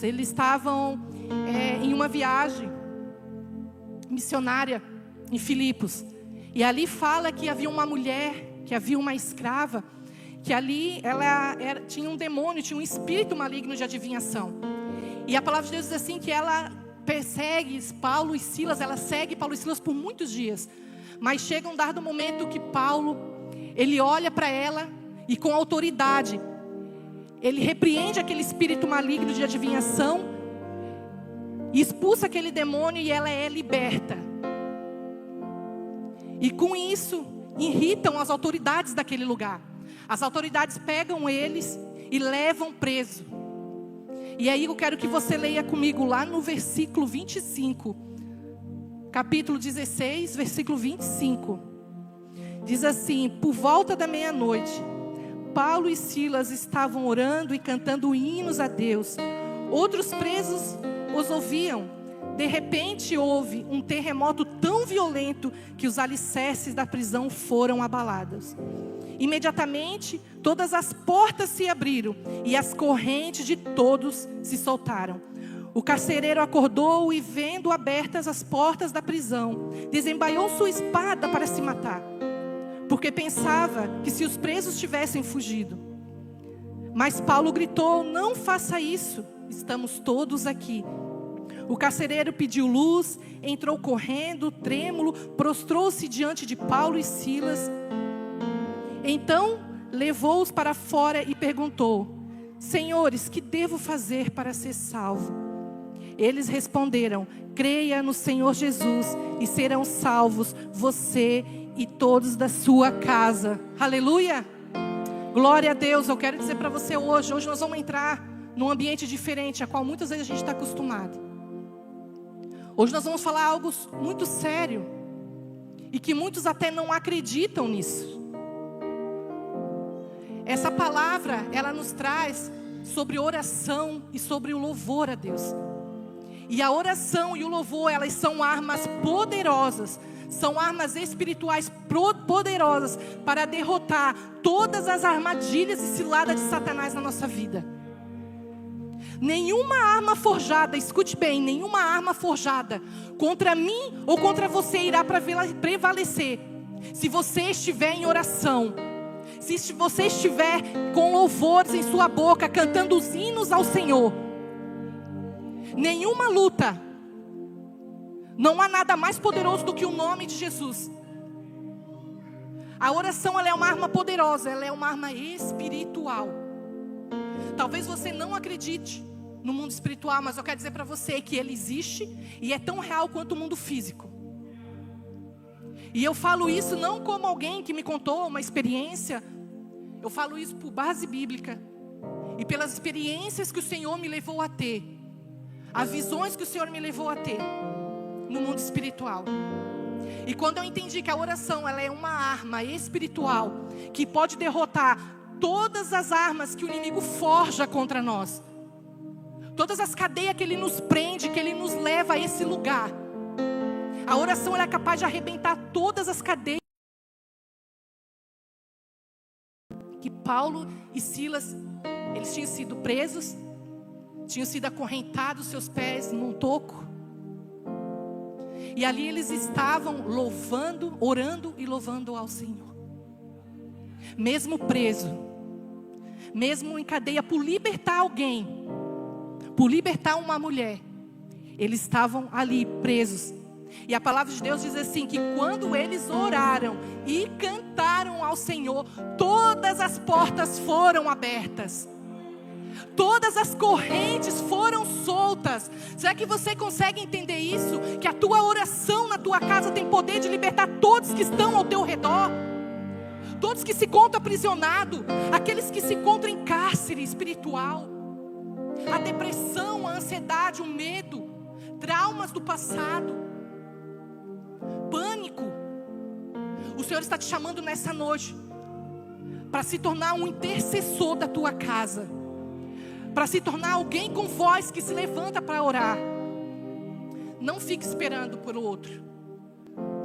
Eles estavam em uma viagem missionária em Filipos. E ali fala que havia uma mulher, que havia uma escrava, que ali tinha um demônio, tinha um espírito maligno de adivinhação. E a palavra de Deus diz assim que ela persegue Paulo e Silas, ela segue Paulo e Silas por muitos dias. Mas chega um dado momento que Paulo, ele olha para ela e com autoridade, ele repreende aquele espírito maligno de adivinhação, e expulsa aquele demônio e ela é liberta. E com isso, irritam as autoridades daquele lugar. As autoridades pegam eles e levam preso. E aí eu quero que você leia comigo lá no versículo 25. Capítulo 16, versículo 25. Diz assim: por volta da meia-noite, Paulo e Silas estavam orando e cantando hinos a Deus. Outros presos os ouviam. De repente houve um terremoto tão violento que os alicerces da prisão foram abalados. Imediatamente todas as portas se abriram e as correntes de todos se soltaram. O carcereiro acordou e, vendo abertas as portas da prisão, desembaiou sua espada para se matar, porque pensava que se os presos tivessem fugido. Mas Paulo gritou: não faça isso, estamos todos aqui. O carcereiro pediu luz, entrou correndo, trêmulo, prostrou-se diante de Paulo e Silas. Então levou-os para fora e perguntou: senhores, que devo fazer para ser salvo? Eles responderam: creia no Senhor Jesus e serão salvos você e todos da sua casa. Aleluia! Glória a Deus. Eu quero dizer para você hoje nós vamos entrar num ambiente diferente, a qual muitas vezes a gente está acostumado. Hoje nós vamos falar algo muito sério, e que muitos até não acreditam nisso. Essa palavra, ela nos traz sobre oração e sobre o louvor a Deus. E a oração e o louvor, elas são armas poderosas, são armas espirituais poderosas para derrotar todas as armadilhas e ciladas de Satanás na nossa vida. Nenhuma arma forjada, escute bem, nenhuma arma forjada contra mim ou contra você irá prevalecer se você estiver em oração, se você estiver com louvores em sua boca, cantando os hinos ao Senhor. Nenhuma luta, não há nada mais poderoso do que o nome de Jesus. A oração, ela é uma arma poderosa, ela é uma arma espiritual. Talvez você não acredite no mundo espiritual, mas eu quero dizer para você que ele existe e é tão real quanto o mundo físico. E eu falo isso não como alguém que me contou uma experiência, eu falo isso por base bíblica e pelas experiências que o Senhor me levou a ter, as visões que o Senhor me levou a ter no mundo espiritual. E quando eu entendi que a oração, ela é uma arma espiritual que pode derrotar todas as armas que o inimigo forja contra nós, todas as cadeias que ele nos prende, que ele nos leva a esse lugar. A oração, ela é capaz de arrebentar todas as cadeias que Paulo e Silas, eles tinham sido presos, tinham sido acorrentados seus pés num toco. E ali eles estavam louvando, orando e louvando ao Senhor. Mesmo preso, mesmo em cadeia por libertar alguém, por libertar uma mulher, eles estavam ali presos. E a palavra de Deus diz assim, que quando eles oraram e cantaram ao Senhor, todas as portas foram abertas, todas as correntes foram soltas. Será que você consegue entender isso? Que a tua oração na tua casa tem poder de libertar todos que estão ao teu redor, todos que se encontram aprisionados, aqueles que se encontram em cárcere espiritual, a depressão, a ansiedade, o medo, traumas do passado, pânico. O Senhor está te chamando nessa noite para se tornar um intercessor da tua casa, para se tornar alguém com voz que se levanta para orar. Não fique esperando por outro,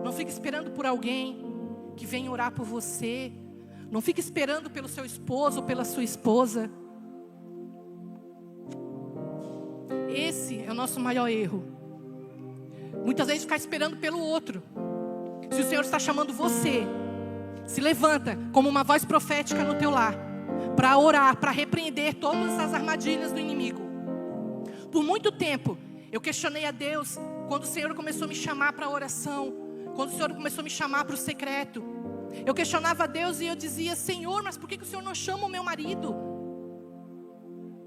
não fique esperando por alguém que venha orar por você, não fique esperando pelo seu esposo ou pela sua esposa. Esse é o nosso maior erro. Muitas vezes ficar esperando pelo outro. Se o Senhor está chamando você, se levanta como uma voz profética no teu lar, para orar, para repreender todas as armadilhas do inimigo. Por muito tempo, eu questionei a Deus, quando o Senhor começou a me chamar para a oração, quando o Senhor começou a me chamar para o secreto. Eu questionava a Deus e eu dizia: Senhor, mas por que o Senhor não chama o meu marido?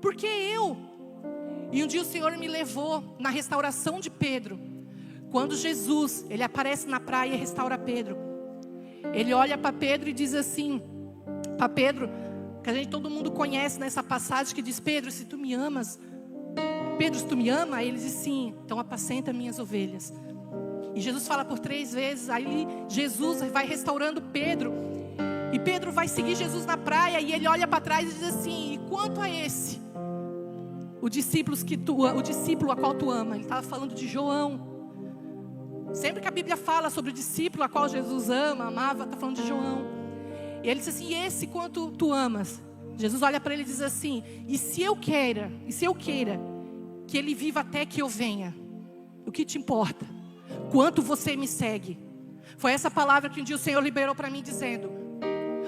Por que eu? E um dia o Senhor me levou na restauração de Pedro. Quando Jesus, ele aparece na praia e restaura Pedro. Ele olha para Pedro e diz assim, para Pedro, que todo mundo conhece nessa passagem, que diz: Pedro, se tu me amas, Pedro, se tu me ama, ele diz: sim, então apacenta minhas ovelhas. E Jesus fala por 3 vezes, aí Jesus vai restaurando Pedro, e Pedro vai seguir Jesus na praia, e ele olha para trás e diz assim: e quanto a esse, o discípulo a qual tu ama? Ele estava falando de João. Sempre que a Bíblia fala sobre o discípulo a qual Jesus amava, está falando de João. E ele diz assim: e esse quanto tu amas? Jesus olha para ele e diz assim: e se eu queira que ele viva até que eu venha, o que te importa? Quanto você me segue? Foi essa palavra que um dia o Senhor liberou para mim, dizendo: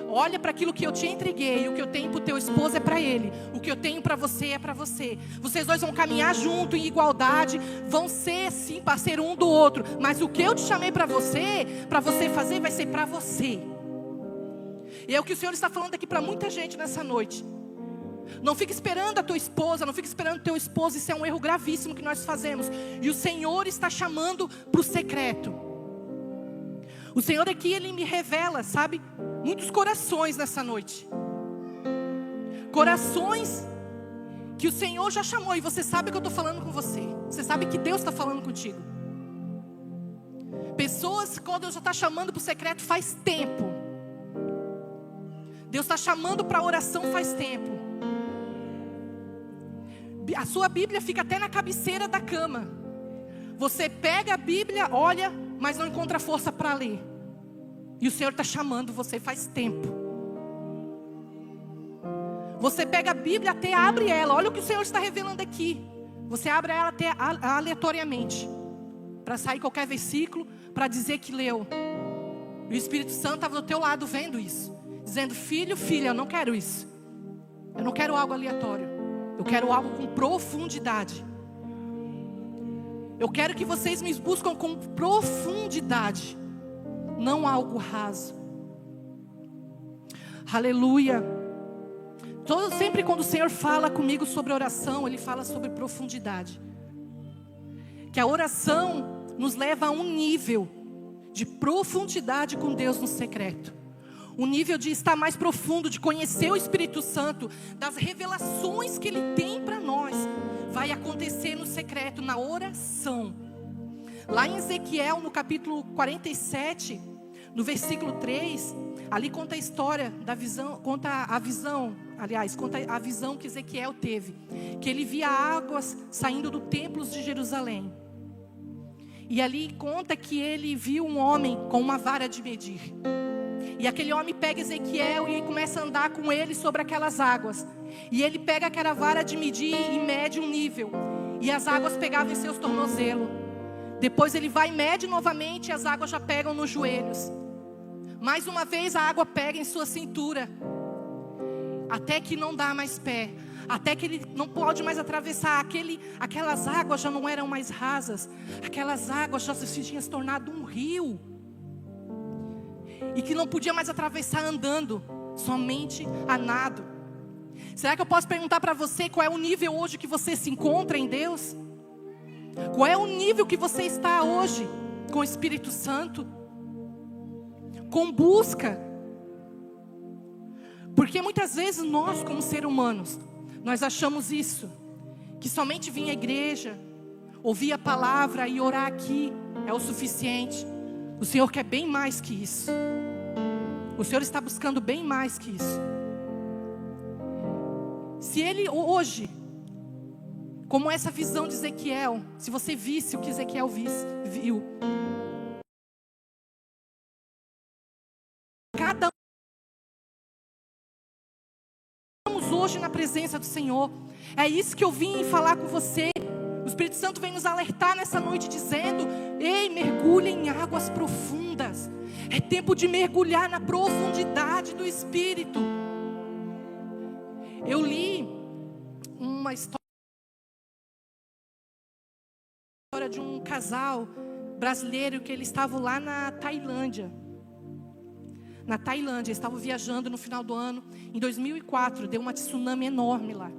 olha para aquilo que eu te entreguei. O que eu tenho para o teu esposo é para ele, o que eu tenho para você é para você. Vocês dois vão caminhar junto em igualdade, vão ser sim parceiro um do outro, mas o que eu te chamei para você fazer, vai ser para você. E é o que o Senhor está falando aqui para muita gente nessa noite. Não fique esperando a tua esposa, não fique esperando o teu esposo. Isso é um erro gravíssimo que nós fazemos. E o Senhor está chamando para o secreto. O Senhor aqui, Ele me revela, sabe, muitos corações nessa noite. Corações que o Senhor já chamou. E você sabe que eu estou falando com você. Você sabe que Deus está falando contigo. Pessoas que Deus já está chamando para o secreto faz tempo. Deus está chamando para a oração faz tempo. A sua Bíblia fica até na cabeceira da cama. Você pega a Bíblia, olha, mas não encontra força para ler. E o Senhor está chamando você faz tempo. Você pega a Bíblia, até abre ela. Olha o que o Senhor está revelando aqui. Você abre ela até aleatoriamente, para sair qualquer versículo, para dizer que leu. E o Espírito Santo estava do teu lado vendo isso, dizendo: filho, filha, eu não quero isso. Eu não quero algo aleatório. Eu quero algo com profundidade. Eu quero que vocês me buscam com profundidade, não algo raso. Aleluia. Sempre quando o Senhor fala comigo sobre oração, Ele fala sobre profundidade. Que a oração nos leva a um nível de profundidade com Deus no secreto. Um nível de estar mais profundo, de conhecer o Espírito Santo, das revelações que Ele tem para nós. Vai acontecer no secreto, na oração. Lá em Ezequiel, no capítulo 47, no versículo 3, ali conta a história da visão, conta a visão que Ezequiel teve. Que ele via águas saindo do templo de Jerusalém. E ali conta que ele viu um homem com uma vara de medir. E aquele homem pega Ezequiel e começa a andar com ele sobre aquelas águas. E ele pega aquela vara de medir e mede um nível. E as águas pegavam em seus tornozelos. Depois ele vai e mede novamente e as águas já pegam nos joelhos. Mais uma vez a água pega em sua cintura. Até que não dá mais pé. Até que ele não pode mais atravessar. Aquelas águas já não eram mais rasas. Aquelas águas já se tinham se tornado um rio. E que não podia mais atravessar andando, somente a nado. Será que eu posso perguntar para você qual é o nível hoje que você se encontra em Deus? Qual é o nível que você está hoje com o Espírito Santo? Com busca. Porque muitas vezes nós, como seres humanos, nós achamos isso, que somente vir à igreja, ouvir a palavra e orar aqui é o suficiente. O Senhor quer bem mais que isso. O Senhor está buscando bem mais que isso. Se Ele hoje, como essa visão de Ezequiel, se você visse o que Ezequiel viu, cada um hoje na presença do Senhor. É isso que eu vim falar com você. O Espírito Santo vem nos alertar nessa noite dizendo: ei, mergulhe em águas profundas. É tempo de mergulhar na profundidade do Espírito. Eu li uma história de um casal brasileiro que eles estavam lá na Tailândia. Eles estavam viajando no final do ano. Em 2004, deu uma tsunami enorme lá.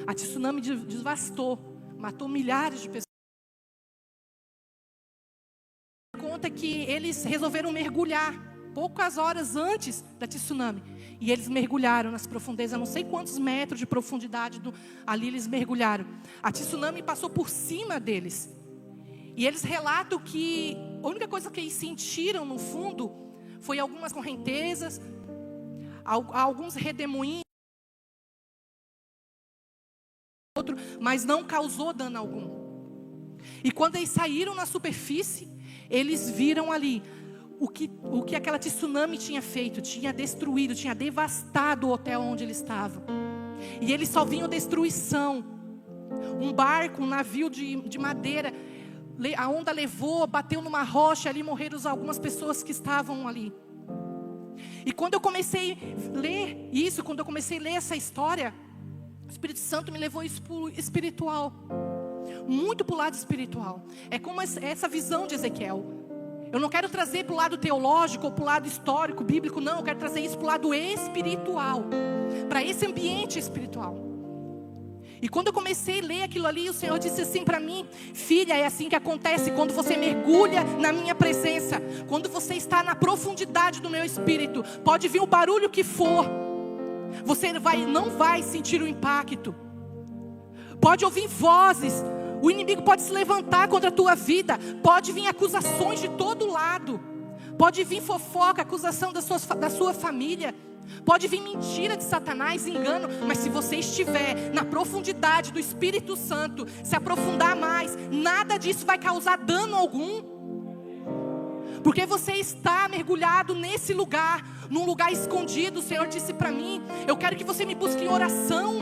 A tsunami devastou, matou milhares de pessoas. Conta que eles resolveram mergulhar poucas horas antes da tsunami. E eles mergulharam nas profundezas, não sei quantos metros de profundidade ali eles mergulharam. A tsunami passou por cima deles. E eles relatam que a única coisa que eles sentiram no fundo foi algumas correntezas, alguns redemoinhos, mas não causou dano algum. E quando eles saíram na superfície, eles viram ali o que aquela tsunami tinha feito. Tinha destruído, tinha devastado o hotel onde eles estavam. E eles só viam destruição. Um barco, um navio de madeira, a onda levou, bateu numa rocha, ali morreram algumas pessoas que estavam ali. E quando eu comecei a ler isso, quando eu comecei a ler essa história, o Espírito Santo me levou isso para o espiritual. Muito para o lado espiritual. É como essa visão de Ezequiel. Eu não quero trazer para o lado teológico ou para o lado histórico, bíblico, não. Eu quero trazer isso para o lado espiritual. Para esse ambiente espiritual. E quando eu comecei a ler aquilo ali, o Senhor disse assim para mim: filha, é assim que acontece quando você mergulha na minha presença. Quando você está na profundidade do meu espírito. Pode vir o barulho que for, você não vai sentir o impacto. Pode ouvir vozes, o inimigo pode se levantar contra a tua vida. Pode vir acusações de todo lado. Pode vir fofoca, acusação da sua família. Pode vir mentira de Satanás, engano. Mas se você estiver na profundidade do Espírito Santo, se aprofundar mais, nada disso vai causar dano algum. Porque você está mergulhado nesse lugar, num lugar escondido. O Senhor disse para mim: eu quero que você me busque em oração,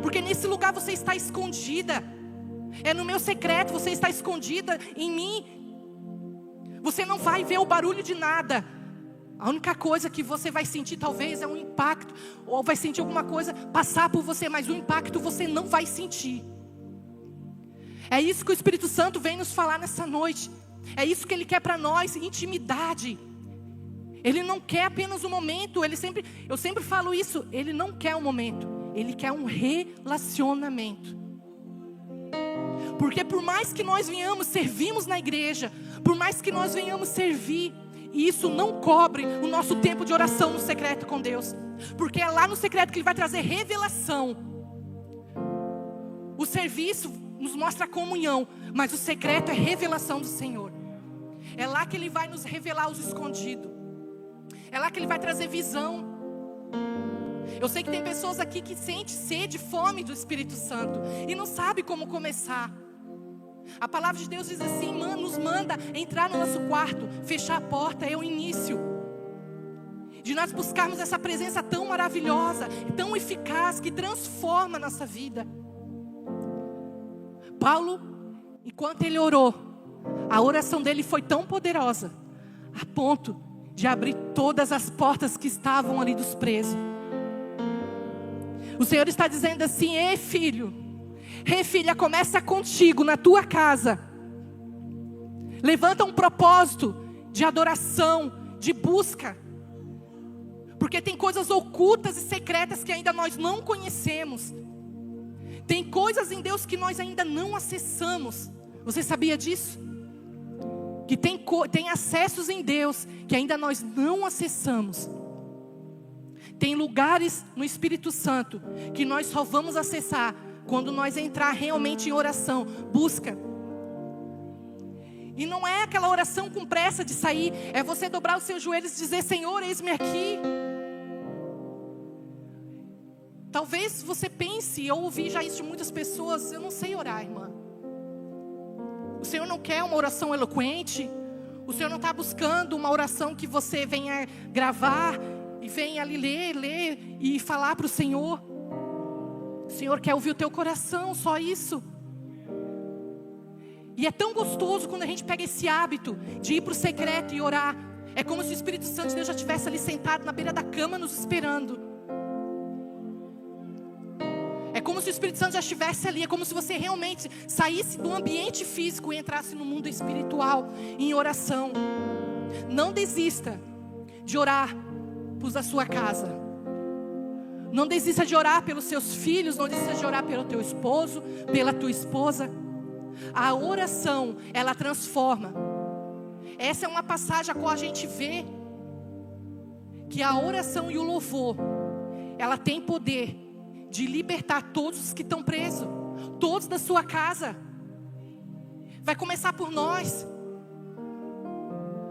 porque nesse lugar você está escondida. É no meu secreto, você está escondida em mim. Você não vai ver o barulho de nada. A única coisa que você vai sentir talvez é um impacto, ou vai sentir alguma coisa passar por você, mas o impacto você não vai sentir. É isso que o Espírito Santo vem nos falar nessa noite. É isso que Ele quer para nós, intimidade. Ele não quer apenas um momento, eu sempre falo isso, Ele não quer um momento, Ele quer um relacionamento. Porque por mais que nós venhamos, servimos na igreja, por mais que nós venhamos servir, e isso não cobre o nosso tempo de oração no secreto com Deus. Porque é lá no secreto que Ele vai trazer revelação. O serviço nos mostra a comunhão, mas o secreto é revelação do Senhor. É lá que Ele vai nos revelar os escondidos. É lá que Ele vai trazer visão. Eu sei que tem pessoas aqui que sentem sede, fome do Espírito Santo e não sabe como começar. A palavra de Deus diz assim, nos manda entrar no nosso quarto, fechar a porta, é o início de nós buscarmos essa presença tão maravilhosa, tão eficaz, que transforma a nossa vida. Paulo, enquanto ele orou, a oração dele foi tão poderosa, a ponto de abrir todas as portas que estavam ali dos presos. O Senhor está dizendo assim: ei filho, ei filha, começa contigo, na tua casa. Levanta um propósito de adoração, de busca. Porque tem coisas ocultas e secretas que ainda nós não conhecemos. Tem coisas em Deus que nós ainda não acessamos. Você sabia disso? Que tem acessos em Deus que ainda nós não acessamos. Tem lugares no Espírito Santo que nós só vamos acessar quando nós entrar realmente em oração, busca. E não é aquela oração com pressa de sair, é você dobrar os seus joelhos e dizer: Senhor, eis-me aqui. Talvez você pense, eu ouvi já isso de muitas pessoas: eu não sei orar, irmã. O Senhor não quer uma oração eloquente. O Senhor não está buscando uma oração que você venha gravar e venha ali ler e falar para o Senhor. O Senhor quer ouvir o teu coração, só isso. E é tão gostoso quando a gente pega esse hábito de ir para o secreto e orar. É como se o Espírito Santo de Deus já estivesse ali sentado na beira da cama nos esperando. É como se o Espírito Santo já estivesse ali. É como se você realmente saísse do ambiente físico e entrasse no mundo espiritual em oração. Não desista de orar para a sua casa. Não desista de orar pelos seus filhos. Não desista de orar pelo teu esposo, pela tua esposa. A oração, ela transforma. Essa é uma passagem a qual a gente vê que a oração e o louvor, ela tem poder de libertar todos os que estão presos, todos da sua casa. Vai começar por nós.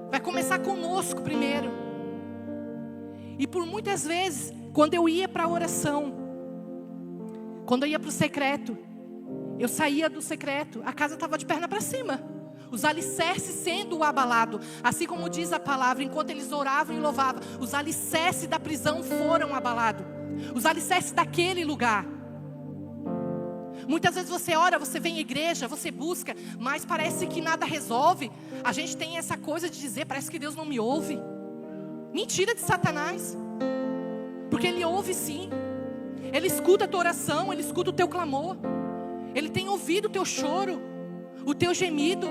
Vai começar conosco primeiro. E por muitas vezes, quando eu ia para a oração, quando eu ia para o secreto, eu saía do secreto, a casa estava de perna para cima. Os alicerces sendo abalados. Assim como diz a palavra, enquanto eles oravam e louvavam, os alicerces da prisão foram abalados. Os alicerces daquele lugar. Muitas vezes você ora, você vem à igreja, você busca, mas parece que nada resolve. A gente tem essa coisa de dizer, parece que Deus não me ouve. Mentira de Satanás. Porque Ele ouve sim. Ele escuta a tua oração, Ele escuta o teu clamor. Ele tem ouvido o teu choro, o teu gemido.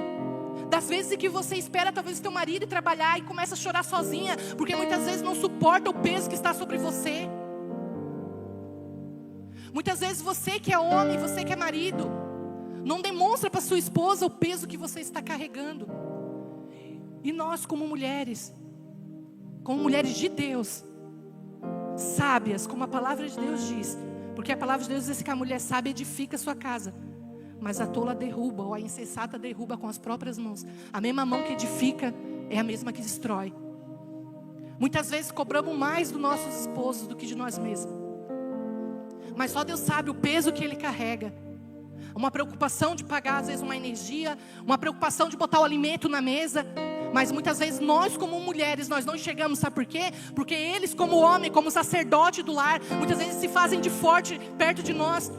Das vezes que você espera talvez o teu marido ir trabalhar e começa a chorar sozinha, porque muitas vezes não suporta o peso que está sobre você. Muitas vezes você que é homem, você que é marido, não demonstra para sua esposa o peso que você está carregando. E nós como mulheres de Deus, sábias, como a palavra de Deus diz, porque a palavra de Deus diz que a mulher sábia edifica a sua casa, mas a tola derruba, ou a insensata derruba com as próprias mãos. A mesma mão que edifica é a mesma que destrói. Muitas vezes cobramos mais dos nossos esposos do que de nós mesmos. Mas só Deus sabe o peso que Ele carrega. Uma preocupação de pagar às vezes uma energia, uma preocupação de botar o alimento na mesa. Mas muitas vezes nós como mulheres, nós não enxergamos, sabe por quê? Porque eles como homem, como sacerdote do lar, muitas vezes se fazem de forte perto de nós.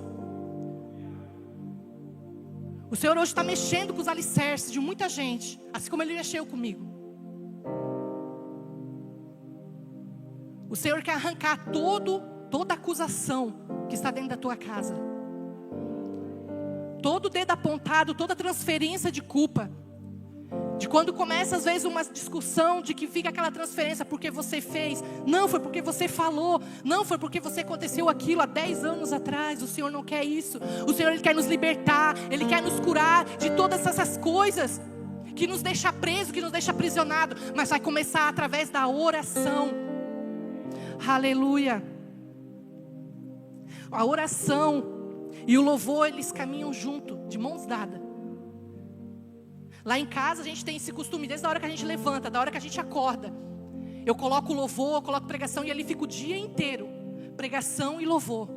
O Senhor hoje está mexendo com os alicerces de muita gente, assim como Ele mexeu comigo. O Senhor quer arrancar toda acusação que está dentro da tua casa. Todo dedo apontado, toda transferência de culpa. De quando começa às vezes uma discussão de que fica aquela transferência porque você fez. Não, foi porque você falou. Não, foi porque você aconteceu aquilo há 10 anos atrás. O Senhor não quer isso. O Senhor Ele quer nos libertar. Ele quer nos curar de todas essas coisas que nos deixa preso, que nos deixa aprisionado. Mas vai começar através da oração. Aleluia. A oração e o louvor, eles caminham junto, de mãos dadas. Lá em casa a gente tem esse costume, desde a hora que a gente levanta, da hora que a gente acorda. Eu coloco louvor, eu coloco pregação e ali fica o dia inteiro. Pregação e louvor.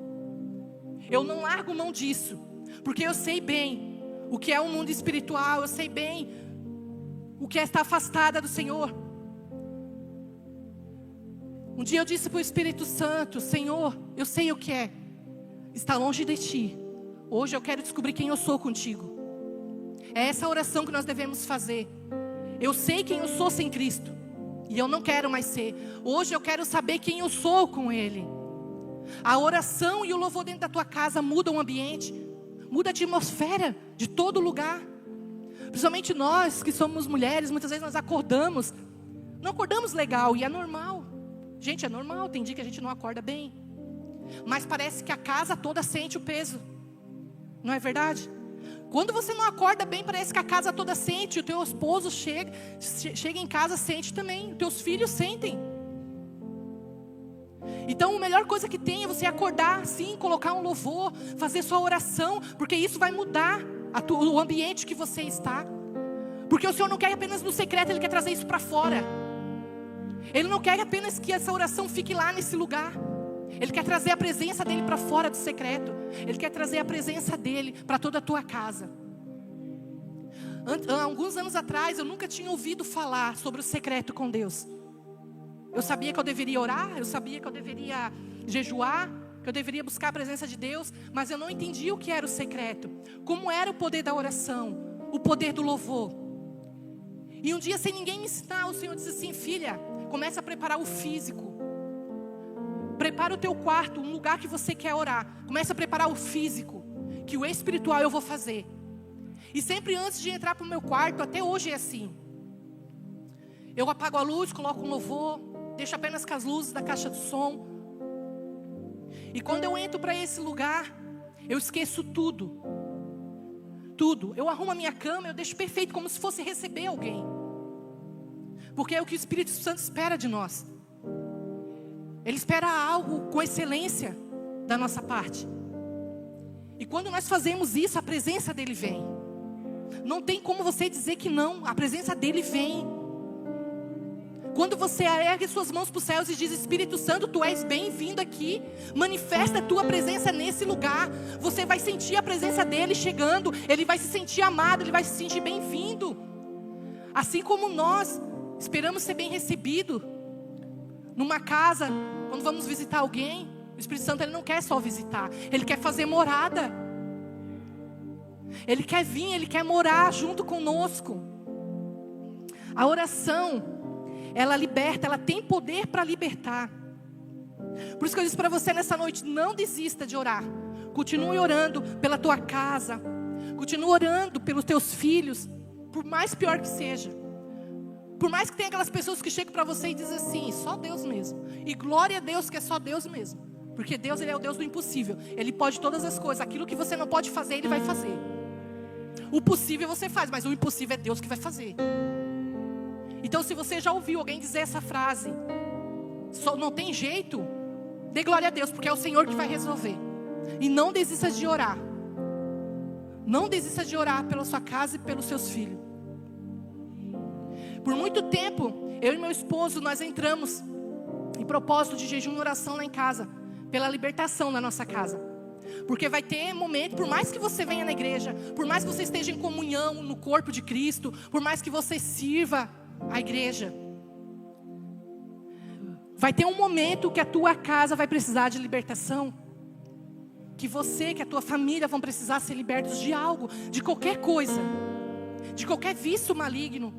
Eu não largo mão disso, porque eu sei bem o que é o mundo espiritual, eu sei bem o que é estar afastada do Senhor. Um dia eu disse para o Espírito Santo: Senhor, eu sei o que é estar longe de Ti. Hoje eu quero descobrir quem eu sou contigo. É essa oração que nós devemos fazer. Eu sei quem eu sou sem Cristo, e eu não quero mais ser. Hoje eu quero saber quem eu sou com Ele. A oração e o louvor dentro da tua casa muda o ambiente, muda a atmosfera de todo lugar. Principalmente nós que somos mulheres, muitas vezes nós acordamos, não acordamos legal, e é normal. Gente, é normal, tem dia que a gente não acorda bem. Mas parece que a casa toda sente o peso. Não é verdade? Quando você não acorda bem, parece que a casa toda sente. O teu esposo chega em casa, sente também. Os teus filhos sentem. Então a melhor coisa que tem é você acordar assim, colocar um louvor, fazer sua oração, porque isso vai mudar o ambiente que você está. Porque o Senhor não quer apenas no secreto, Ele quer trazer isso para fora. Ele não quer apenas que essa oração fique lá nesse lugar. Ele quer trazer a presença dEle para fora do secreto. Ele quer trazer a presença dEle para toda a tua casa. Há alguns anos atrás eu nunca tinha ouvido falar sobre o secreto com Deus. Eu sabia que eu deveria orar, eu sabia que eu deveria jejuar, que eu deveria buscar a presença de Deus, mas eu não entendia o que era o secreto. Como era o poder da oração, o poder do louvor. E um dia, sem ninguém me ensinar, o Senhor disse assim: filha, começa a preparar o físico. Prepara o teu quarto, um lugar que você quer orar. Começa a preparar o físico, que o espiritual eu vou fazer. E sempre antes de entrar para o meu quarto, até hoje é assim. Eu apago a luz, coloco um louvor, deixo apenas com as luzes da caixa de som. E quando eu entro para esse lugar, eu esqueço tudo. Tudo. Eu arrumo a minha cama, eu deixo perfeito, como se fosse receber alguém. Porque é o que o Espírito Santo espera de nós. Ele espera algo com excelência da nossa parte. E quando nós fazemos isso, a presença dele vem. Não tem como você dizer que não, a presença dele vem. Quando você ergue suas mãos para os céus e diz: Espírito Santo, tu és bem-vindo aqui, manifesta a tua presença nesse lugar, você vai sentir a presença dele chegando, ele vai se sentir amado, ele vai se sentir bem-vindo. Assim como nós esperamos ser bem recebido numa casa, quando vamos visitar alguém, o Espírito Santo ele não quer só visitar, ele quer fazer morada. Ele quer vir, ele quer morar junto conosco. A oração, ela liberta, ela tem poder para libertar. Por isso que eu disse para você nessa noite: não desista de orar. Continue orando pela tua casa, continue orando pelos teus filhos, por mais pior que seja. Por mais que tenha aquelas pessoas que chegam para você e dizem assim: só Deus mesmo. E glória a Deus que é só Deus mesmo. Porque Deus, ele é o Deus do impossível. Ele pode todas as coisas. Aquilo que você não pode fazer, ele vai fazer. O possível você faz, mas o impossível é Deus que vai fazer. Então, se você já ouviu alguém dizer essa frase, só não tem jeito, dê glória a Deus, porque é o Senhor que vai resolver. E não desista de orar. Não desista de orar pela sua casa e pelos seus filhos. Por muito tempo, eu e meu esposo, nós entramos em propósito de jejum e oração lá em casa, pela libertação da nossa casa. Porque vai ter momento, por mais que você venha na igreja, por mais que você esteja em comunhão no corpo de Cristo, por mais que você sirva a igreja, vai ter um momento que a tua casa vai precisar de libertação. Que você, que a tua família vão precisar ser libertos de algo, de qualquer coisa, de qualquer vício maligno.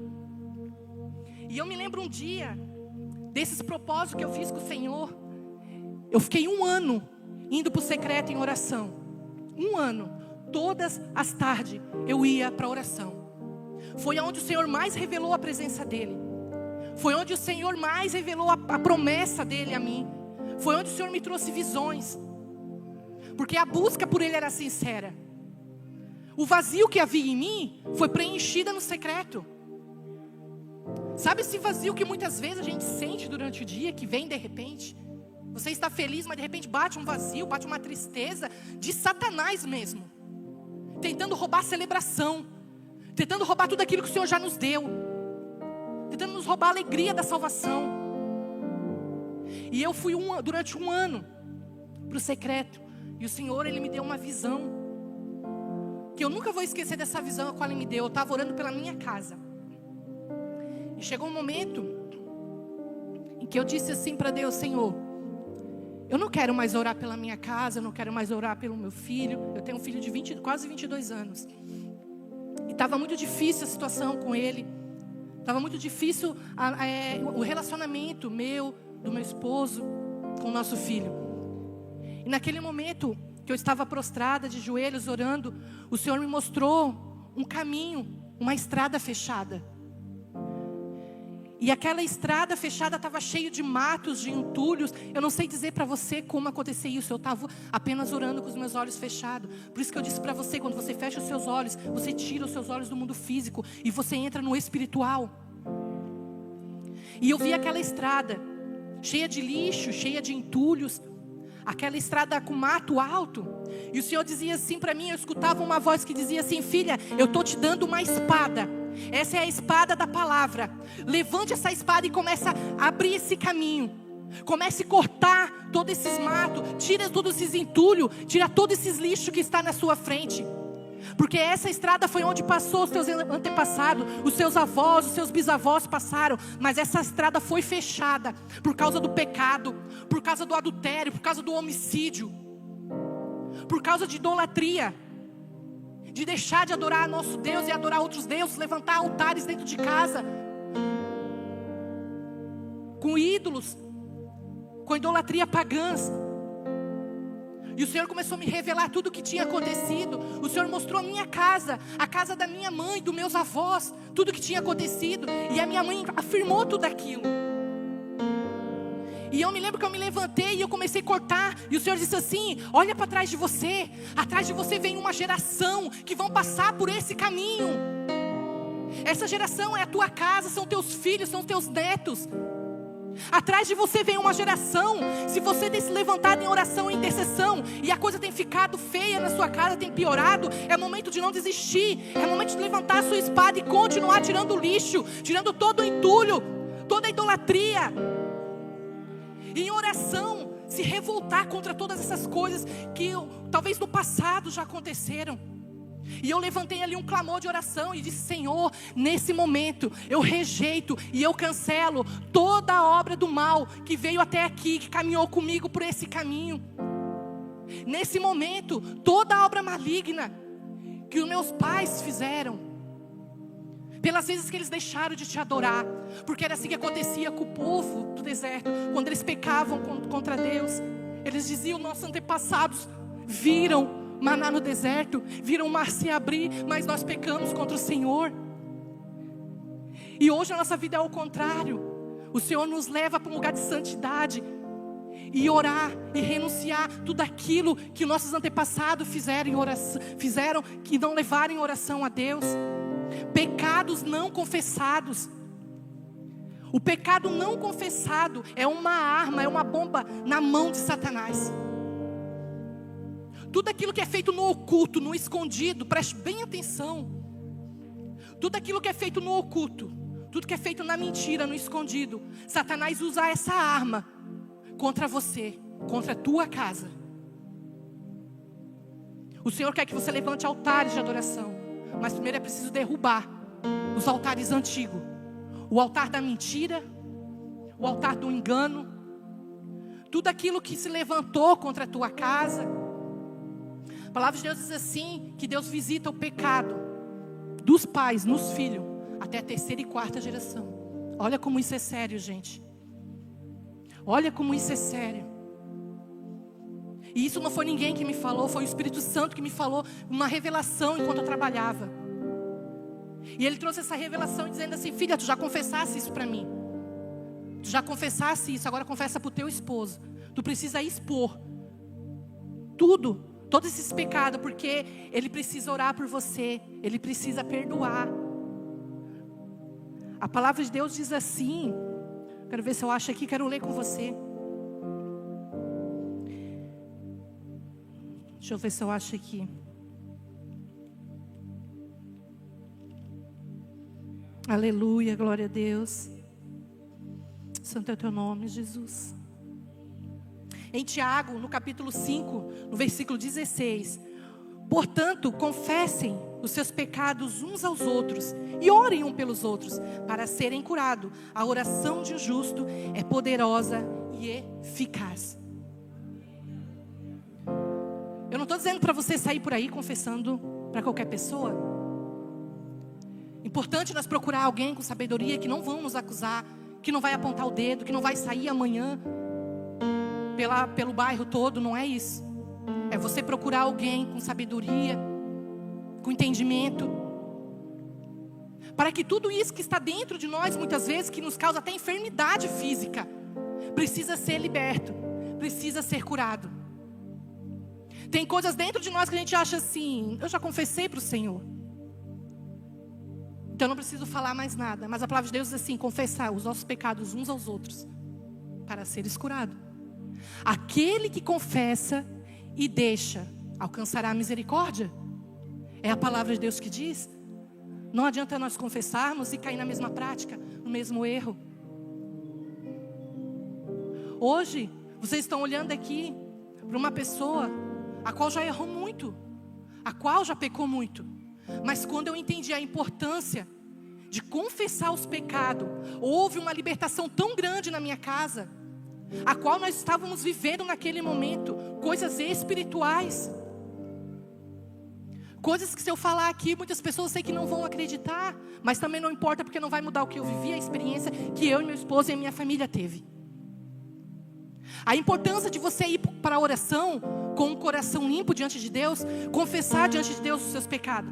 E eu me lembro um dia, desses propósitos que eu fiz com o Senhor. Eu fiquei 1 ano indo para o secreto em oração. 1 ano, todas as tardes eu ia para a oração. Foi onde o Senhor mais revelou a presença dEle. Foi onde o Senhor mais revelou a promessa dEle a mim. Foi onde o Senhor me trouxe visões. Porque a busca por Ele era sincera. O vazio que havia em mim foi preenchido no secreto. Sabe esse vazio que muitas vezes a gente sente durante o dia, que vem de repente? Você está feliz, mas de repente bate um vazio, bate uma tristeza de Satanás mesmo. Tentando roubar a celebração. Tentando roubar tudo aquilo que o Senhor já nos deu. Tentando nos roubar a alegria da salvação. E eu fui durante 1 ano para o secreto. E o Senhor, Ele me deu uma visão. Que eu nunca vou esquecer dessa visão a qual Ele me deu. Eu estava orando pela minha casa. E chegou um momento em que eu disse assim para Deus: Senhor, eu não quero mais orar pela minha casa, eu não quero mais orar pelo meu filho. Eu tenho um filho de quase 22 anos. E estava muito difícil a situação com ele. Estava muito difícil o relacionamento meu, do meu esposo, com o nosso filho. E naquele momento que eu estava prostrada de joelhos orando, o Senhor me mostrou um caminho, uma estrada fechada. E aquela estrada fechada estava cheia de matos, de entulhos. Eu não sei dizer para você como aconteceu isso. Eu estava apenas orando com os meus olhos fechados. Por isso que eu disse para você, quando você fecha os seus olhos, você tira os seus olhos do mundo físico e você entra no espiritual. E eu vi aquela estrada cheia de lixo, cheia de entulhos. Aquela estrada com mato alto. E o Senhor dizia assim para mim, eu escutava uma voz que dizia assim: filha, eu estou te dando uma espada. Essa é a espada da palavra. Levante essa espada e comece a abrir esse caminho. Comece a cortar todos esses matos. Tira todos esses entulhos. Tira todos esses lixos que está na sua frente. Porque essa estrada foi onde passou os teus antepassados. Os seus avós, os seus bisavós passaram. Mas essa estrada foi fechada por causa do pecado, por causa do adultério, por causa do homicídio, por causa de idolatria. de deixar de adorar nosso Deus e adorar outros deuses, levantar altares dentro de casa, com ídolos, com idolatria pagãs. E o Senhor começou a me revelar tudo o que tinha acontecido. O Senhor mostrou a minha casa, a casa da minha mãe, dos meus avós, tudo o que tinha acontecido. E a minha mãe afirmou tudo aquilo. E eu me lembro que eu me levantei e eu comecei a cortar. E o Senhor disse assim: olha para trás de você. Atrás de você vem uma geração que vão passar por esse caminho. Essa geração é a tua casa, são teus filhos, são teus netos. Atrás de você vem uma geração. Se você tem se levantado em oração e intercessão e a coisa tem ficado feia na sua casa, tem piorado, é momento de não desistir. É momento de levantar a sua espada e continuar tirando o lixo, tirando todo o entulho, toda a idolatria. E em oração, se revoltar contra todas essas coisas que talvez no passado já aconteceram. E eu levantei ali um clamor de oração e disse: Senhor, nesse momento eu rejeito e eu cancelo toda a obra do mal que veio até aqui, que caminhou comigo por esse caminho. Nesse momento, toda a obra maligna que os meus pais fizeram, pelas vezes que eles deixaram de te adorar, porque era assim que acontecia com o povo do deserto, quando eles pecavam contra Deus. Eles diziam: nossos antepassados viram maná no deserto, viram o mar se abrir, mas nós pecamos contra o Senhor. E hoje a nossa vida é o contrário. O Senhor nos leva para um lugar de santidade e orar e renunciar tudo aquilo que nossos antepassados fizeram em oração, que não levaram em oração a Deus. Pecados não confessados. O pecado não confessado é uma arma, é uma bomba na mão de Satanás. Tudo aquilo que é feito no oculto, no escondido, preste bem atenção. Tudo aquilo que é feito no oculto, tudo que é feito na mentira, no escondido, Satanás usa essa arma contra você, contra a tua casa. O Senhor quer que você levante altares de adoração, mas primeiro é preciso derrubar os altares antigos. O altar da mentira, o altar do engano, tudo aquilo que se levantou contra a tua casa. A palavra de Deus diz assim, que Deus visita o pecado dos pais nos filhos, até a 3ª e 4ª geração. Olha como isso é sério, gente. Olha como isso é sério. E isso não foi ninguém que me falou, foi o Espírito Santo que me falou, uma revelação enquanto eu trabalhava. E ele trouxe essa revelação dizendo assim: filha, tu já confessasse isso para mim. Tu já confessasse isso, agora confessa para o teu esposo. Tu precisa expor tudo. Todos esses pecados, porque ele precisa orar por você, ele precisa perdoar. A palavra de Deus diz assim, quero ver se eu acho aqui, quero ler com você. Deixa eu ver se eu acho aqui. Aleluia, glória a Deus. Santo é o teu nome, Jesus. Em Tiago, no capítulo 5, no versículo 16: portanto, confessem os seus pecados uns aos outros e orem um pelos outros para serem curados. A oração de um justo é poderosa e eficaz. Eu não estou dizendo para você sair por aí confessando para qualquer pessoa. Importante nós procurar alguém com sabedoria, que não vão nos acusar, que não vai apontar o dedo, que não vai sair amanhã pelo bairro todo. Não é isso. É você procurar alguém com sabedoria, com entendimento, para que tudo isso que está dentro de nós, muitas vezes, que nos causa até enfermidade física, precisa ser liberto, precisa ser curado. Tem coisas dentro de nós que a gente acha assim: eu já confessei para o Senhor, então eu não preciso falar mais nada. Mas a palavra de Deus diz assim: confessar os nossos pecados uns aos outros para seres curados. Aquele que confessa e deixa alcançará a misericórdia. É a palavra de Deus que diz. Não adianta nós confessarmos e cair na mesma prática, no mesmo erro. Hoje, vocês estão olhando aqui para uma pessoa a qual já errou muito, a qual já pecou muito. Mas quando eu entendi a importância de confessar os pecados, houve uma libertação tão grande na minha casa, a qual nós estávamos vivendo naquele momento, coisas espirituais. Coisas que se eu falar aqui, muitas pessoas sei que não vão acreditar. Mas também não importa, porque não vai mudar o que eu vivi, a experiência que eu e meu esposo e a minha família teve. A importância de você ir para a oração com um coração limpo diante de Deus, confessar diante de Deus os seus pecados.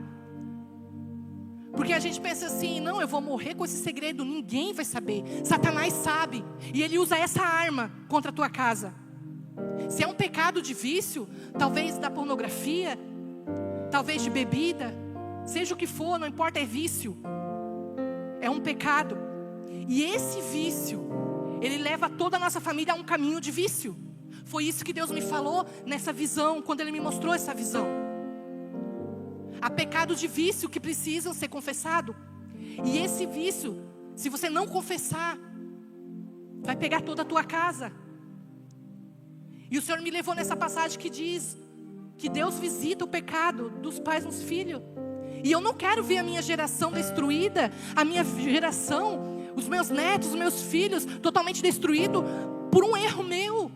Porque a gente pensa assim, não, eu vou morrer com esse segredo, ninguém vai saber. Satanás sabe, e ele usa essa arma contra a tua casa. Se é um pecado de vício, talvez da pornografia, talvez de bebida, seja o que for, não importa, é vício. É um pecado. E esse vício, ele leva toda a nossa família a um caminho de vício. Foi isso que Deus me falou nessa visão, quando Ele me mostrou essa visão. Há pecados de vício que precisam ser confessados. E esse vício, se você não confessar, vai pegar toda a tua casa. E o Senhor me levou nessa passagem que diz que Deus visita o pecado dos pais nos filhos. E eu não quero ver a minha geração destruída, a minha geração, os meus netos, os meus filhos, totalmente destruídos por um erro meu,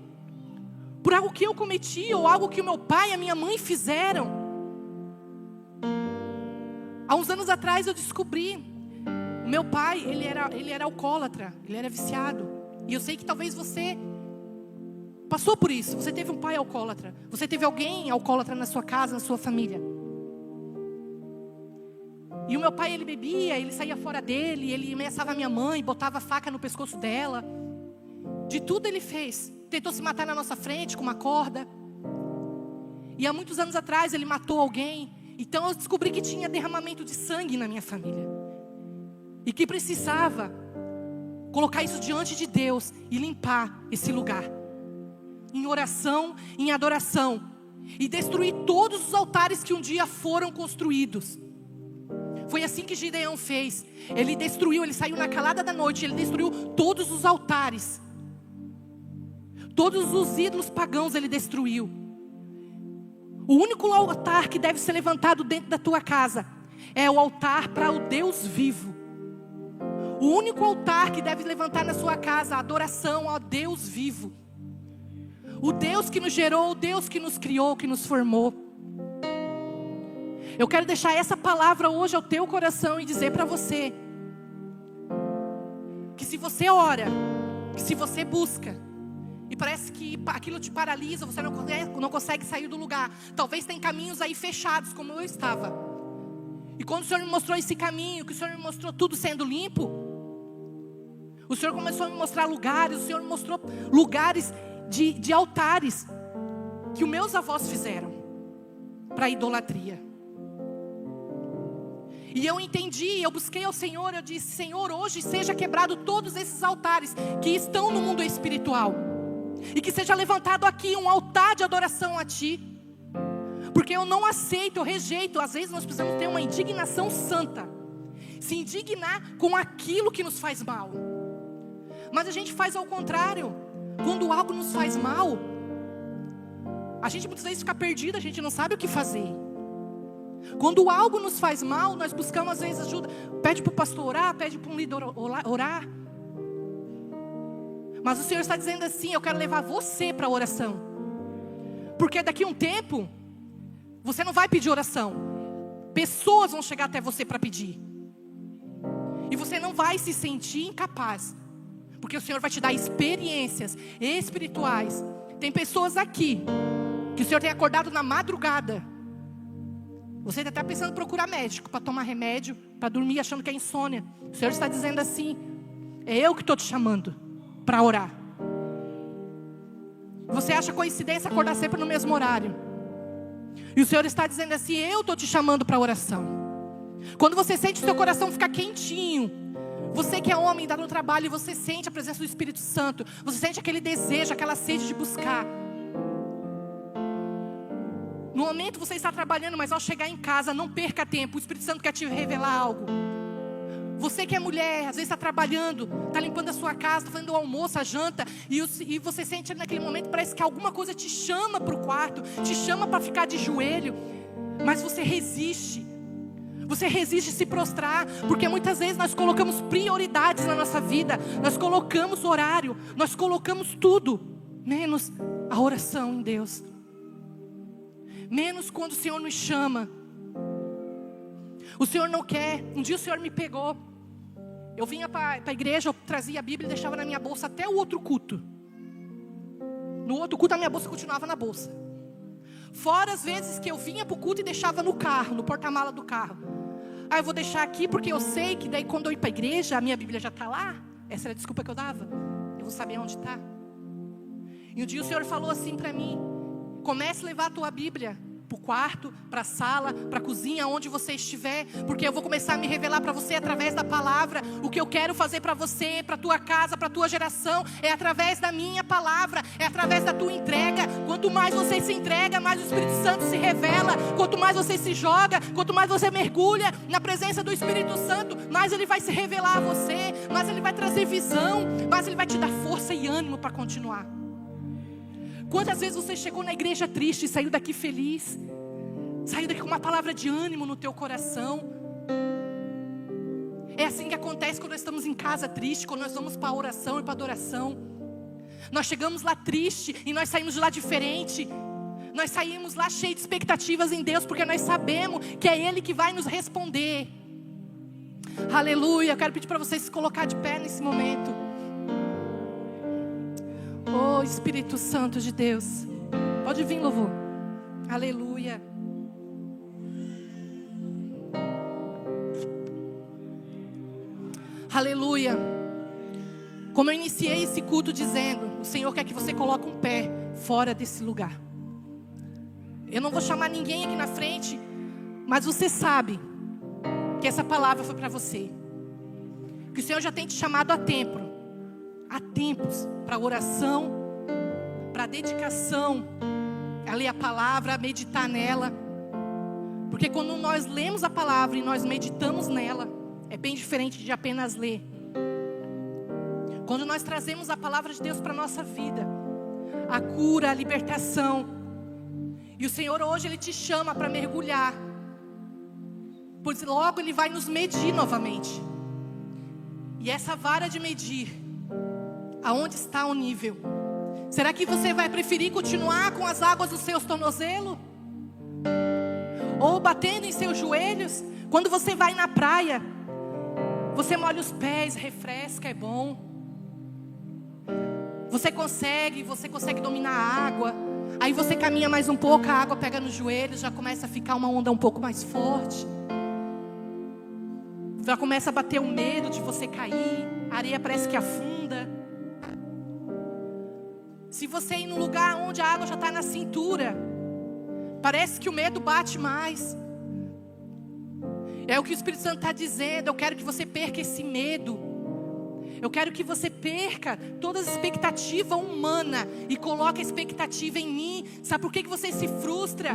por algo que eu cometi, ou algo que o meu pai e a minha mãe fizeram. Há uns anos atrás eu descobri, o meu pai, ele era alcoólatra, ele era viciado. E eu sei que talvez você passou por isso. Você teve um pai alcoólatra, você teve alguém alcoólatra na sua casa, na sua família. E o meu pai, ele bebia, ele saía fora dele, ele ameaçava a minha mãe, botava faca no pescoço dela. De tudo ele fez. Tentou se matar na nossa frente com uma corda. E há muitos anos atrás ele matou alguém. Então eu descobri que tinha derramamento de sangue na minha família. E que precisava colocar isso diante de Deus e limpar esse lugar. Em oração, em adoração. E destruir todos os altares que um dia foram construídos. Foi assim que Gideão fez. Ele destruiu, ele saiu na calada da noite, ele destruiu todos os altares. Todos os ídolos pagãos ele destruiu. O único altar que deve ser levantado dentro da tua casa é o altar para o Deus vivo. O único altar que deve levantar na sua casa, a adoração ao Deus vivo. O Deus que nos gerou, o Deus que nos criou, que nos formou. Eu quero deixar essa palavra hoje ao teu coração e dizer para você que se você ora, que se você busca, e parece que aquilo te paralisa, você não consegue sair do lugar. Talvez tem caminhos aí fechados, como eu estava. E quando o Senhor me mostrou esse caminho, que o Senhor me mostrou tudo sendo limpo, o Senhor começou a me mostrar lugares, o Senhor me mostrou lugares de altares que os meus avós fizeram para idolatria. E eu entendi, eu busquei ao Senhor, eu disse: Senhor, hoje seja quebrado todos esses altares que estão no mundo espiritual. E que seja levantado aqui um altar de adoração a Ti. Porque eu não aceito, eu rejeito. Às vezes nós precisamos ter uma indignação santa. Se indignar com aquilo que nos faz mal. Mas a gente faz ao contrário. Quando algo nos faz mal, a gente muitas vezes fica perdido, a gente não sabe o que fazer. Quando algo nos faz mal, nós buscamos às vezes ajuda. Pede para o pastor orar, pede para um líder orar. Mas o Senhor está dizendo assim: eu quero levar você para a oração. Porque daqui a um tempo, você não vai pedir oração. Pessoas vão chegar até você para pedir. E você não vai se sentir incapaz. Porque o Senhor vai te dar experiências espirituais. Tem pessoas aqui que o Senhor tem acordado na madrugada. Você está pensando em procurar médico para tomar remédio, para dormir achando que é insônia. O Senhor está dizendo assim: é eu que estou te chamando para orar. Você acha coincidência acordar sempre no mesmo horário. E o Senhor está dizendo assim: eu estou te chamando para oração. Quando você sente o seu coração ficar quentinho, você que é homem, está no trabalho e você sente a presença do Espírito Santo, você sente aquele desejo, aquela sede de buscar. No momento você está trabalhando, mas ao chegar em casa, não perca tempo. O Espírito Santo quer te revelar algo. Você que é mulher, às vezes está trabalhando, está limpando a sua casa, está fazendo o almoço, a janta, e você sente naquele momento, parece que alguma coisa te chama para o quarto, te chama para ficar de joelho, mas você resiste. Você resiste a se prostrar, porque muitas vezes nós colocamos prioridades na nossa vida, nós colocamos horário, nós colocamos tudo, menos a oração em Deus. Menos quando o Senhor nos chama. O Senhor não quer. Um dia o Senhor me pegou. Eu vinha para a igreja, eu trazia a Bíblia e deixava na minha bolsa até o outro culto. No outro culto a minha bolsa continuava na bolsa. Fora as vezes que eu vinha para o culto e deixava no carro, no porta-mala do carro. Ah, eu vou deixar aqui porque eu sei que daí quando eu ir para a igreja, a minha Bíblia já está lá. Essa era a desculpa que eu dava. Eu vou saber onde está. E um dia o Senhor falou assim para mim: comece a levar a tua Bíblia para o quarto, para a sala, para a cozinha, onde você estiver, porque eu vou começar a me revelar para você através da palavra. O que eu quero fazer para você, para a tua casa, para a tua geração, é através da minha palavra, é através da tua entrega. Quanto mais você se entrega, mais o Espírito Santo se revela. Quanto mais você se joga, quanto mais você mergulha na presença do Espírito Santo, mais Ele vai se revelar a você, mais Ele vai trazer visão, mais Ele vai te dar força e ânimo para continuar. Quantas vezes você chegou na igreja triste e saiu daqui feliz? Saiu daqui com uma palavra de ânimo no teu coração? É assim que acontece quando nós estamos em casa triste, quando nós vamos para a oração e para a adoração. Nós chegamos lá triste e nós saímos de lá diferente. Nós saímos lá cheios de expectativas em Deus, porque nós sabemos que é Ele que vai nos responder. Aleluia. Eu quero pedir para vocês se colocar de pé nesse momento. Oh, Espírito Santo de Deus. Pode vir, louvor. Aleluia. Aleluia. Como eu iniciei esse culto dizendo, o Senhor quer que você coloque um pé fora desse lugar. Eu não vou chamar ninguém aqui na frente, mas você sabe que essa palavra foi para você. Que o Senhor já tem te chamado a tempo. Há tempos para oração, para dedicação, a ler a palavra, a meditar nela. Porque quando nós lemos a palavra e nós meditamos nela, é bem diferente de apenas ler. Quando nós trazemos a palavra de Deus para a nossa vida, a cura, a libertação, e o Senhor hoje Ele te chama para mergulhar, pois logo Ele vai nos medir novamente. E essa vara de medir, aonde está o nível? Será que você vai preferir continuar com as águas dos seus tornozelos? Ou batendo em seus joelhos? Quando você vai na praia, você molha os pés, refresca, é bom. Você consegue dominar a água. Aí você caminha mais um pouco, a água pega nos joelhos, já começa a ficar uma onda um pouco mais forte. Já começa a bater o medo de você cair, a areia parece que afunda. Se você ir num lugar onde a água já está na cintura, parece que o medo bate mais. É o que o Espírito Santo está dizendo. Eu quero que você perca esse medo. Eu quero que você perca toda a expectativa humana e coloque a expectativa em mim. Sabe por que você se frustra?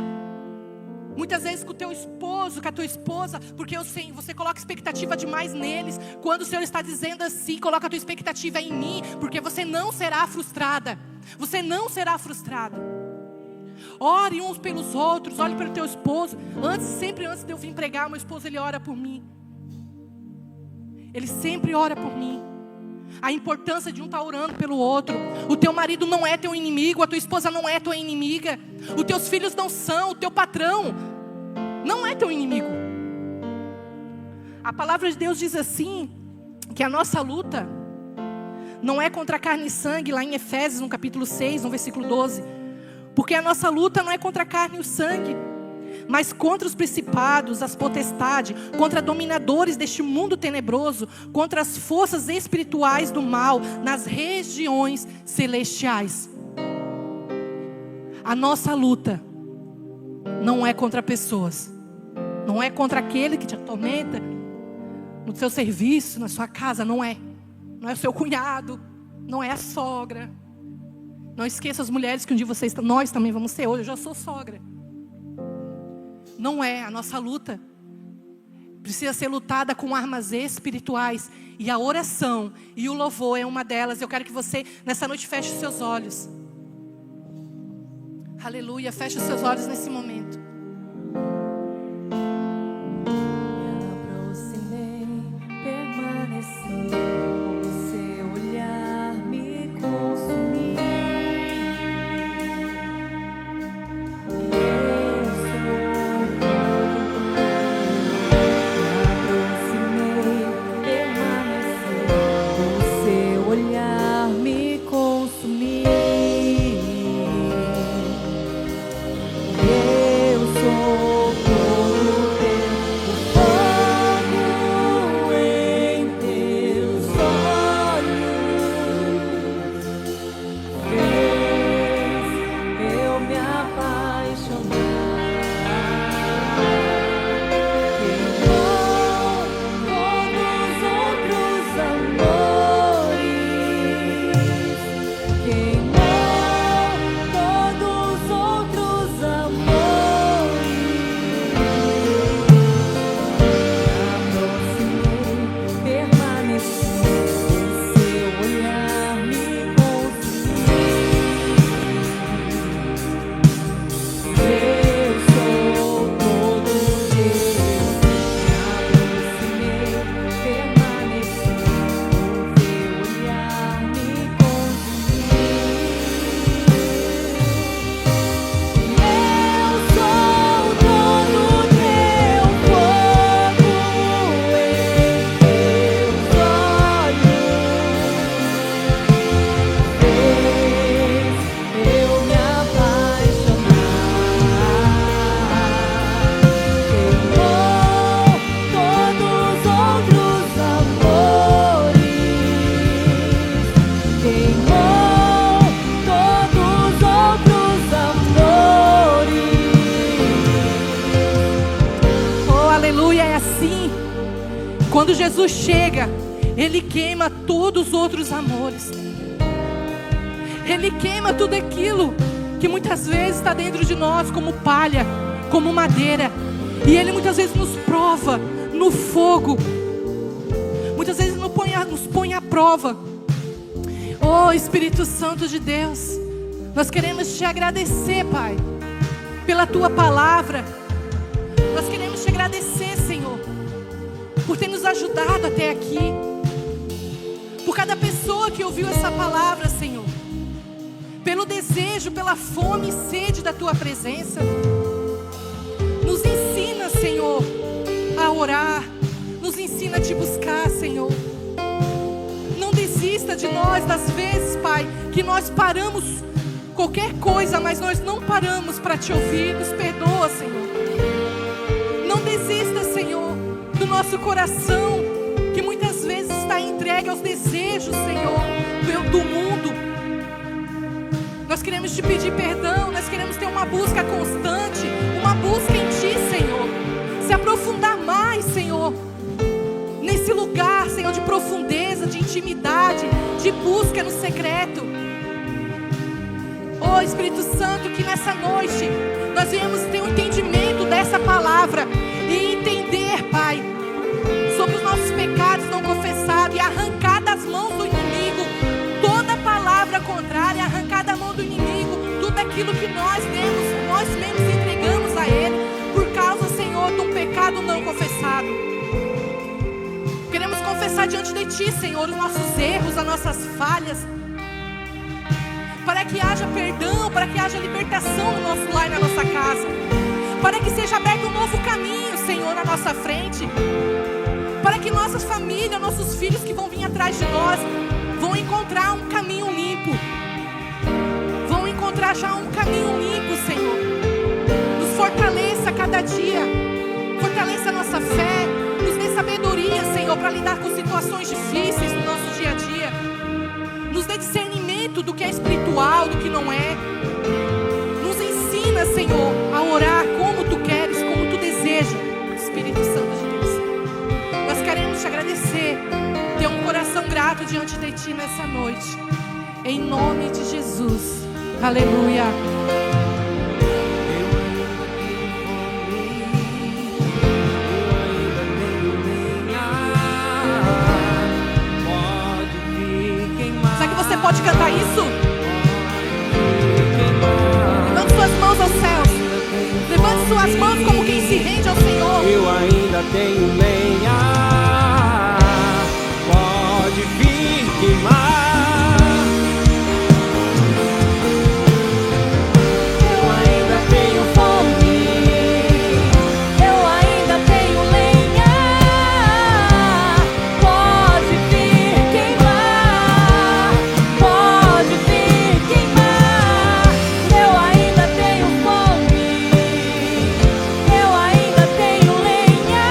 Muitas vezes com o teu esposo, com a tua esposa, porque você coloca expectativa demais neles. Quando o Senhor está dizendo assim, coloca a tua expectativa em mim, porque você não será frustrada. Você não será frustrada. Ore uns pelos outros, ore pelo teu esposo. Sempre antes de eu vir pregar, meu esposo ele ora por mim. Ele sempre ora por mim. A importância de um estar orando pelo outro. O teu marido não é teu inimigo, a tua esposa não é tua inimiga. Os teus filhos não são, o teu patrão não é teu inimigo. A palavra de Deus diz assim, que a nossa luta não é contra carne e sangue, lá em Efésios, no capítulo 6, no versículo 12. Porque a nossa luta não é contra a carne e o sangue, mas contra os principados, as potestades, contra dominadores deste mundo tenebroso, contra as forças espirituais do mal nas regiões celestiais. A nossa luta não é contra pessoas, não é contra aquele que te atormenta no seu serviço, na sua casa, não é o seu cunhado, não é a sogra. Não esqueça as mulheres que um dia nós também vamos ser. Hoje eu já sou sogra. Não é, a nossa luta precisa ser lutada com armas espirituais. E a oração e o louvor é uma delas. Eu quero que você nessa noite feche os seus olhos. Aleluia, feche os seus olhos nesse momento. Me aproximei, permaneci, o seu olhar me consumiu. Quando Jesus chega, Ele queima todos os outros amores. Ele queima tudo aquilo que muitas vezes está dentro de nós como palha, como madeira. E Ele muitas vezes nos prova no fogo. Muitas vezes nos põe à prova. Oh, Espírito Santo de Deus, nós queremos te agradecer, Pai, pela Tua palavra. Nós queremos te agradecer, Senhor, por ter nos ajudado até aqui. Por cada pessoa que ouviu essa palavra, Senhor. Pelo desejo, pela fome e sede da Tua presença. Nos ensina, Senhor, a orar. Nos ensina a Te buscar, Senhor. Não desista de nós das vezes, Pai, que nós paramos qualquer coisa, mas nós não paramos para Te ouvir. Nos perdoa, Senhor. Não desista, Senhor, do nosso coração, que muitas vezes está entregue aos desejos, Senhor, do mundo. Nós queremos Te pedir perdão, nós queremos ter uma busca constante, uma busca em Ti, Senhor. Se aprofundar mais, Senhor, nesse lugar, Senhor, de profundeza, de intimidade, de busca no secreto. Oh, Espírito Santo, que nessa noite nós viemos ter um entendimento dessa palavra e entender, Pai, sobre os nossos pecados não confessados e arrancar das mãos do inimigo toda palavra contrária, arrancar da mão do inimigo tudo aquilo que nós mesmos entregamos a Ele por causa, Senhor, de um pecado não confessado. Queremos confessar diante de Ti, Senhor, os nossos erros, as nossas falhas, para que haja perdão, para que haja libertação no nosso lar e na nossa casa, para que seja aberto um novo caminho, Senhor, na nossa frente, para que nossas famílias, nossos filhos que vão vir atrás de nós, vão encontrar um caminho limpo, vão encontrar já um caminho limpo, Senhor. Nos fortaleça a cada dia, fortaleça a nossa fé, nos dê sabedoria, Senhor, para lidar com situações difíceis no nosso dia a dia, nos dê discernimento do que é espiritual, do que não é. Nos ensina, Senhor, a orar como Tu queres, como Tu desejas, Espírito Santo de Deus. Nós queremos Te agradecer, ter um coração grato diante de Ti nessa noite, em nome de Jesus. Aleluia. Será que você pode cantar isso? Levante suas mãos aos céus. Levante suas mãos como quem se rende ao Senhor. Eu ainda tenho lenha, pode vir queimar. Eu ainda tenho fome, eu ainda tenho lenha, pode vir queimar, pode vir queimar. Eu ainda tenho fome, eu ainda tenho lenha,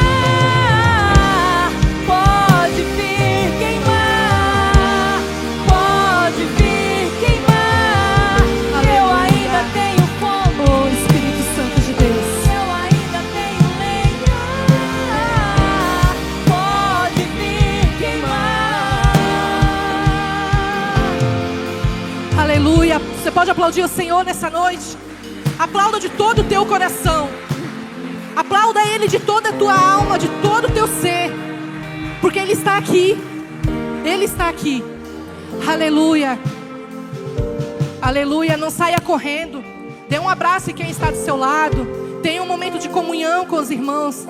pode vir queimar, pode vir queimar. Eu ainda tenho fome, Oh, Espírito Santo de Deus. eu ainda tenho lenha, pode vir queimar. Aleluia. Você pode aplaudir o Senhor nessa noite? Aplauda de todo o teu coração. Aplauda Ele de toda a tua alma, de todo o teu ser, porque Ele está aqui. Ele está aqui. Aleluia. Aleluia. Não saia correndo. Dê um abraço em quem está do seu lado. Tenha um momento de comunhão com os irmãos.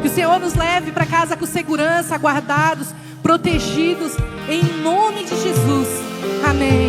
Que o Senhor nos leve para casa com segurança, guardados, protegidos, em nome de Jesus. Amém.